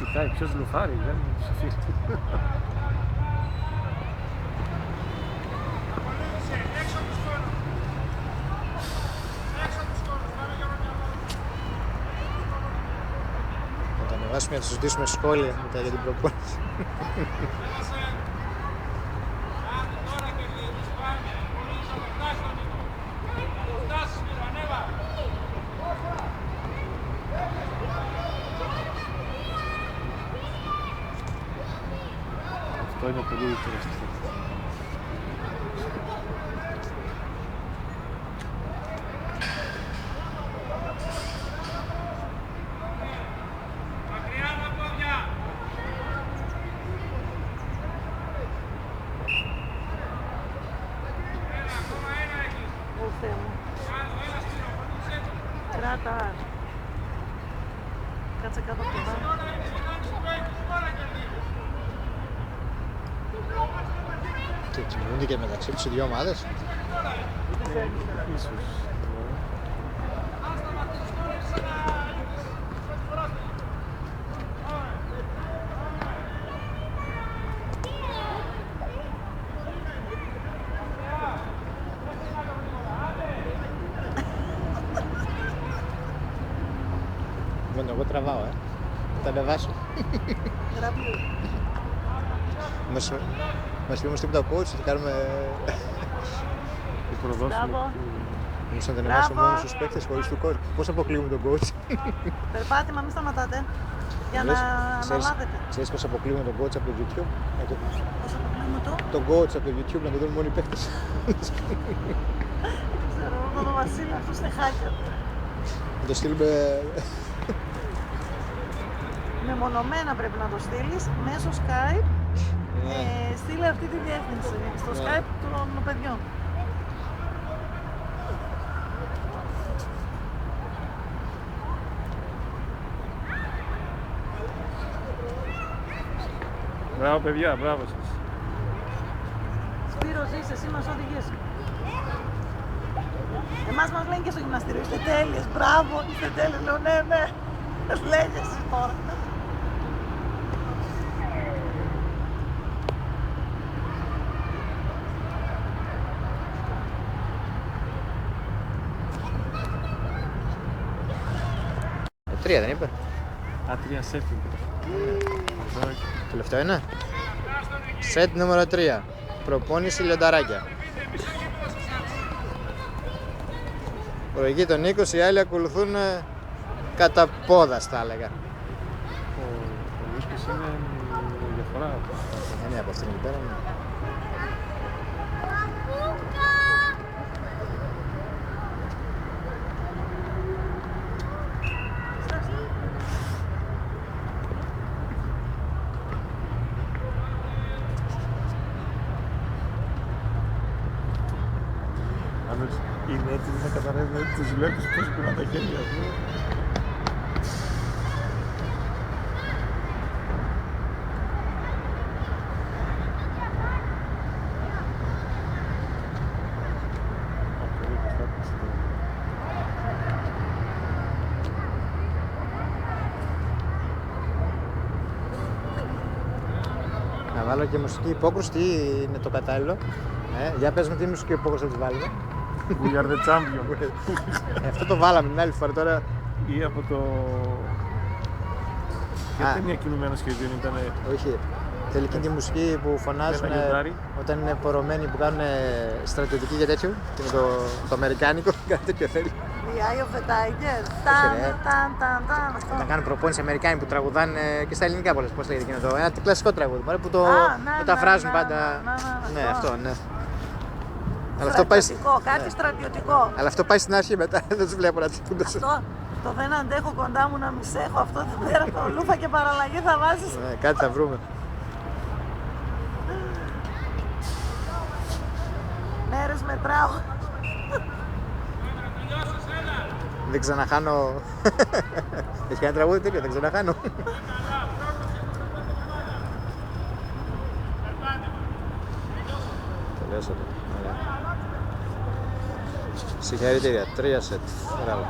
κοιτάει ποιος λουφάρει, δεν ψηφίσει. Θα το ανεβάσουμε να το συζητήσουμε σχόλια μετά για την προπόνηση. Αυτό είναι πολύ interesting. Κράτα. Κάτσε κάτω από το δάχτυλο. Και κινούνται και μεταξύ τους οι δύο ομάδες. Ίσως. Εγώ τραβάω, θα ανεβάσω. Μας πει όμως τίποτα ο coach, θα κάνουμε... Μπράβο. Όμως θα την ανεβάσω μόνο στους παίκτες χωρίς του coach. Πώς αποκλείουμε τον coach? Περπάτημα, μην σταματάτε. Για να αναλάβετε. Ξέρεις πώς αποκλείουμε τον coach από το YouTube? Πώς αποκλείουμε το? Τον coach από το YouTube να το δουν μόνο οι παίκτες. Ξέρω, εγώ τον Βασίλη, αυτός είναι hacker. Να το στείλουμε... Μεμονωμένα πρέπει να το στείλεις μέσω Skype. Στείλε αυτή τη διεύθυνση στο Skype των παιδιών. Μπράβο παιδιά, μπράβο σας. Σπύρο, ζεις, εσύ μας οδηγείς. Εμάς μας λένε και στο γυμναστήριο, είστε τέλειες, μπράβο, είστε τέλειες. Λέω ναι, ναι, λέγεσαι τώρα. Τρία δεν είπε? Α, 3 σετ. Τελευταίο είναι. Σετ νούμερο 3. Προπόνηση λιονταράκια. Προηγεί τον 20, οι άλλοι ακολουθούν κατά πόδας, θα έλεγα. Ο Λούσκης είναι διαφορά. Ναι, από αυτήν εκεί πέρα. Είναι έτοιμοι να καταλάβουν ότι τους βλέπεις πώς κουνά τα χέρια του. Να βάλω και μουσική υπόκρουση, τι είναι το κατάλληλο? Για πες μου τι μουσική υπόκρουση θα της βάλουμε. We are the champion. Αυτό το βάλαμε την άλλη φορά τώρα. Ή από το... Ποια ταινία κινουμένο σχεδίων ήταν? Όχι. Θέλει εκείνη τη μουσική που φωνάζουν όταν είναι πορωμένοι που κάνουν στρατιωτική για τέτοιο. Και είναι το αμερικάνικο, κάτι τέτοιο θέλει. The Eye of the Tiger. Να κάνουν προπόνηση Αμερικάνοι που τραγουδάνε και στα ελληνικά πολλές. Πώς λέγεται εκείνο το? Ένα κλασικό τραγούδι που το μεταφράζουν πάντα. Ναι, αυτό, ναι. Αλλά αυτό πάει... κάτι στρατιωτικό. Αλλά αυτό πάει στην αρχή μετά, δεν τους βλέπω να τσικούνται. Αυτό το δεν αντέχω κοντά μου να μισέχω, αυτό το πέρα το λούφα και παραλλαγή θα βάζεις. Κάτι θα βρούμε. Μέρες μετράω. Δεν ξαναχάνω. Έχει κάνει τραγούδι τέτοιο, δεν ξαναχάνω. Τελειώσατε. Συγχαρητήρια, 3 σετ. Μπράβο.